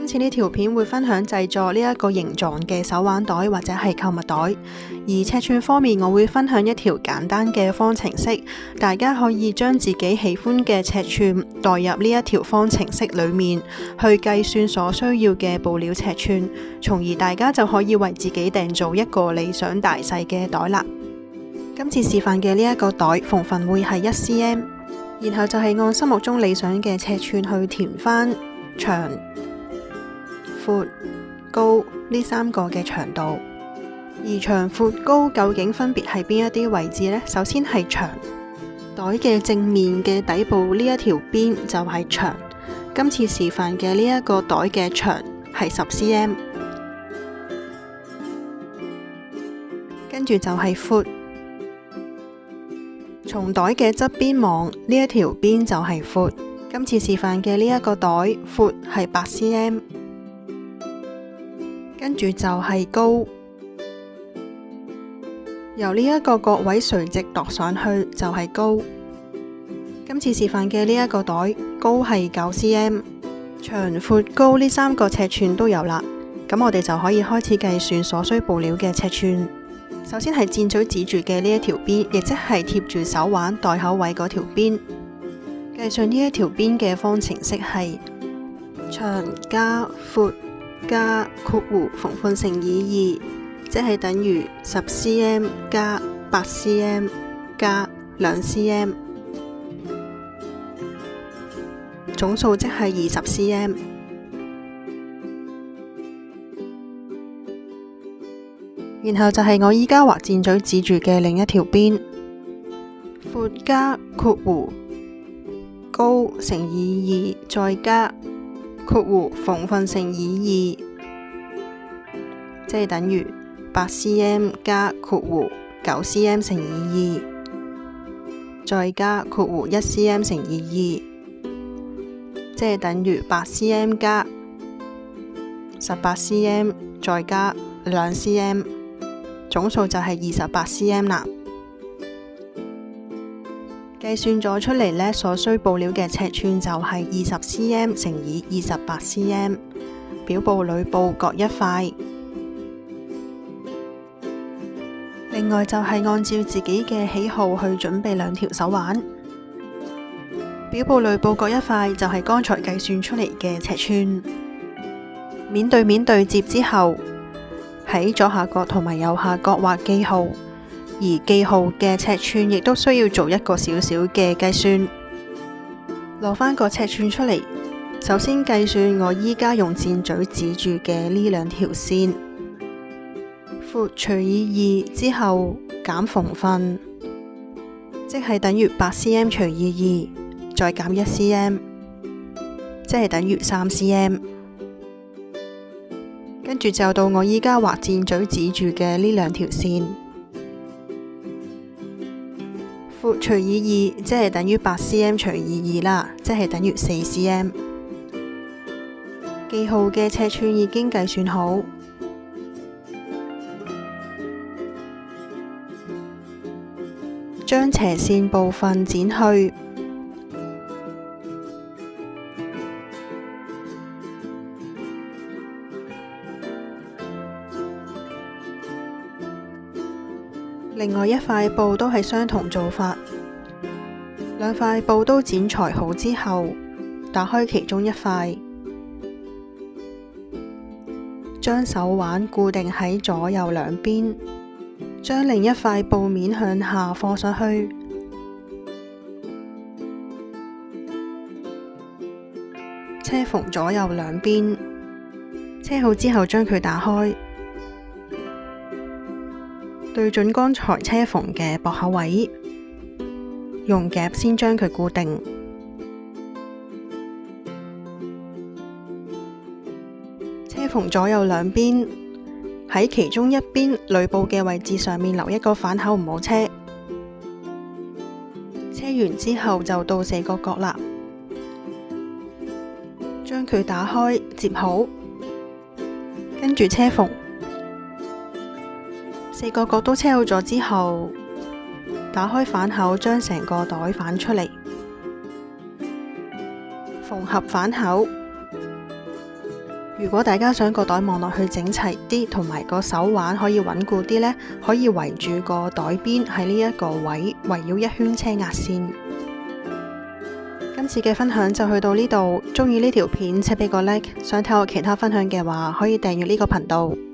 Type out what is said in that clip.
今次呢條片會分享製作呢一個形狀嘅手環袋或者係購物袋，而尺寸方面我會分享一條簡單嘅方程式，大家可以將自己喜歡嘅尺寸代入呢一條方程式裏面，去計算所需要嘅布料尺寸，從而大家就可以為自己訂做一個理想大細嘅袋啦。今次示範嘅呢一個袋縫份會係1cm，然後就係按心目中理想嘅尺寸去填翻長、闊、高呢三個嘅長度，而長、闊、高究竟分別係邊一啲位置呢？首先係長，袋嘅正面嘅底部呢一條邊就係長，今次示範嘅呢一個袋嘅長係10cm， 跟住就係闊，從袋嘅側邊望呢一條邊就係闊，今次示範嘅呢一個袋闊係8cm。跟住就係高，由呢一個角位垂直度上去就係高。今次示範嘅呢一個袋高係9cm， 長、闊、高呢三個尺寸都有啦。咁我哋就可以開始計算所需布料嘅尺寸。首先係箭嘴指住嘅呢一條邊，亦即係貼住手環袋口位嗰條邊。計算呢一條邊嘅方程式係長加闊加括弧縫份乘以2，即係等於10cm 加8cm 加2cm， 總數即係20cm。然後就係我依家畫箭嘴指住嘅另一條邊，闊加括弧高乘以2，再加括弧縫份乘以2，即係等於8cm 加括弧9cm 乘以2，再加括弧1cm 乘以2，即係等於8cm 加18cm 再加2cm， 總數就係28cm 啦。計算咗出嚟呢，所需布料嘅尺寸就係20cm 乘以28cm， 表布裏布各一塊。另外就係按照自己嘅喜好去準備兩條手環，表布裏布各一塊就係剛才計算出嚟嘅尺寸。面對面對接之後，喺左下角同埋右下角畫記號。而記號嘅尺寸亦都需要做一個少少嘅計算，攞返個尺寸出嚟。首先計算我依家用箭嘴指住嘅呢兩條線，闊除以2之後減縫份，即係等於8cm除以2，再減1cm， 即係等於3cm。跟住就到我依家畫箭嘴指住嘅呢兩條線。闊除以2，即係等於8cm除以2啦，即係等於4cm。記號嘅尺寸已經計算好，將斜線部分剪去，另外一塊布都係相同做法，兩塊布都剪裁好之後，打開其中一塊，將手環固定喺左右兩邊，將另一塊布面向下放上去，車縫左右兩邊，車好之後將佢打開，對準剛才車縫嘅駁口位，用夾先將佢固定。車縫左右兩邊，喺其中一邊裏布嘅位置上面留一個反口，唔好車。車完之後就到四個角啦，將佢打開接好，跟住車縫。四個角都車好咗之後，打開反口，將成個袋反出嚟，縫合反口，如果大家想個袋望落去整齊啲，同埋個手環可以穩固啲呢，可以圍住個袋邊喺呢一個位圍繞一圈車壓線。今次嘅分享就去到呢度，中意呢條片請俾個 like，想睇我其他分享嘅話可以訂閱呢個頻道。